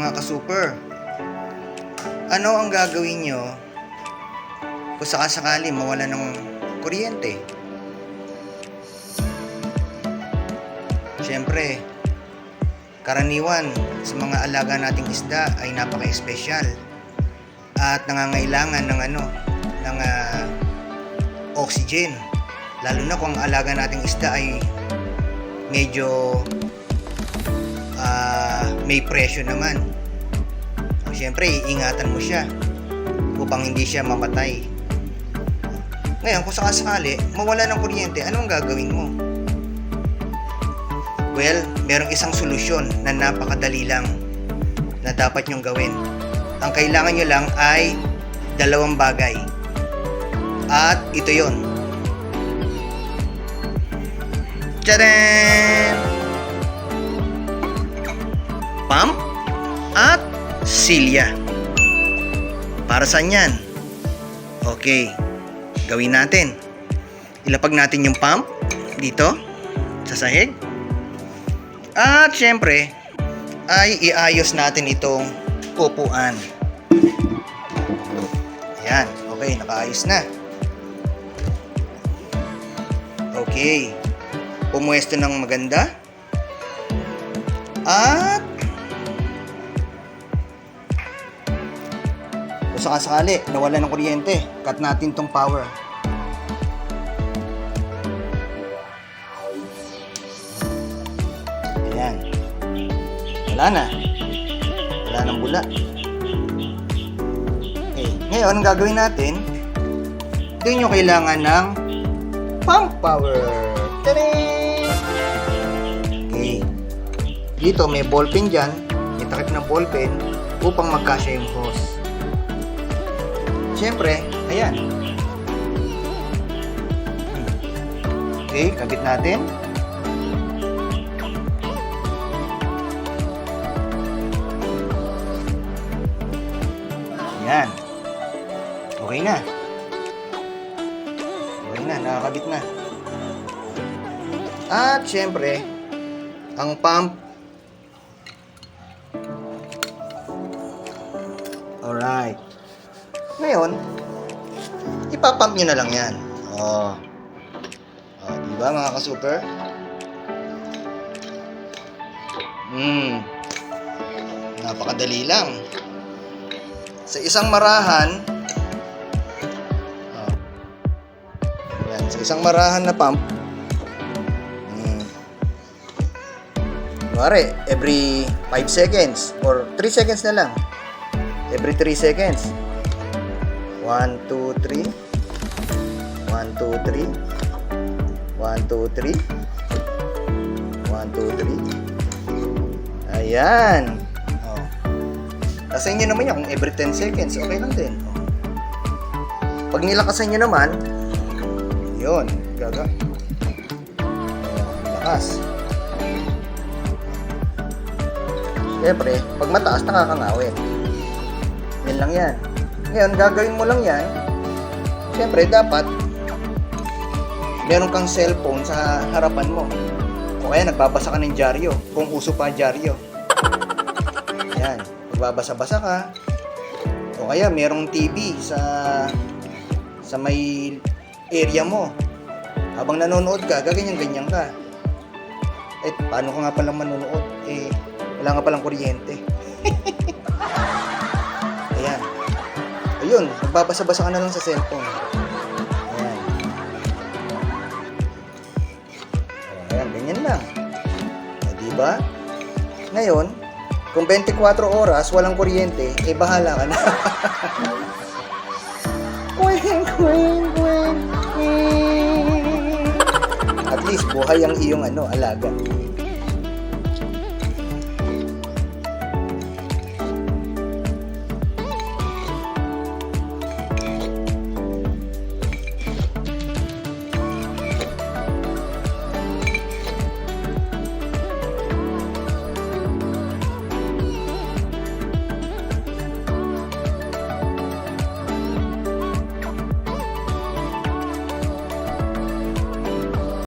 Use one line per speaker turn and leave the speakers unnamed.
Mga ka-super, ano ang gagawin nyo kung sakasakali mawala ng kuryente? Siyempre, karaniwan sa mga alaga nating isda ay napaka-espesyal at nangangailangan ng oxygen, lalo na kung ang alaga nating isda ay medyo may presyo naman. O, syempre, iingatan mo siya upang hindi siya mamatay. Ngayon, kung sakasakali mawala ng kuryente, anong gagawin mo? Well, merong isang solusyon na napakadali lang na dapat nyong gawin. Ang kailangan nyo lang ay dalawang bagay. At ito yon. Tadaan! Pump at silya. Para saan yan? Okay, gawin natin. Ilapag natin yung pump dito sa sahig. At syempre, ay iayos natin itong upuan. Ayan, okay, nakaayos na. Okay, pumuesto ng maganda. At kung sakasakali nawala ng kuryente, cut natin tong power. Ayan, wala na, wala nang bula. Okay, ngayon ang gagawin natin, doon yung kailangan ng pump power. Tadaan! Okay, dito may ballpen dyan, may takip ng ballpen upang magkasya yung hose. Siyempre, ayan. Okay, kabit natin. Ayan. Okay na. Okay na, nakakabit na. At siyempre, ang pump. Alright. Ngayon, ipapump nyo na lang yan. Oh, diba mga ka-super? Napakadali lang. Sa isang marahan, yan, sa isang marahan na pump, kunwari, every 5 seconds or 3 seconds na lang. Every 3 seconds. 1, 2, 3. 1, 2, 3. 1, 2, 3. 1, 2, 3. Ayan. Oh. Kasayin nyo naman yan kung every 10 seconds. Okay lang din. Oh. Pag nilakasan nyo naman, yun. Gaga. Oh, lakas. Siyempre, pag mataas, nakakangawin. Yan lang yan. Ngayon, gagawin mo lang yan. Siyempre, dapat meron kang cellphone sa harapan mo. O kaya nagbabasa ka ng dyaryo, kung uso pa dyaryo. Yan, nagbabasa-basa ka. O kaya merong TV sa may area mo. Habang nanonood ka, gaganyan-ganyan ka. Eh, paano ka nga palang manonood? Eh, wala nga palang kuryente. Ayan. Ayun, nagbabasa-basa ka na lang sa cellphone. Ayan. Ayan, ganyan lang. O, diba? Ngayon, kung 24 oras walang kuryente, eh bahala ka na. Queen, queen, queen, queen. At least buhay ang iyong alaga.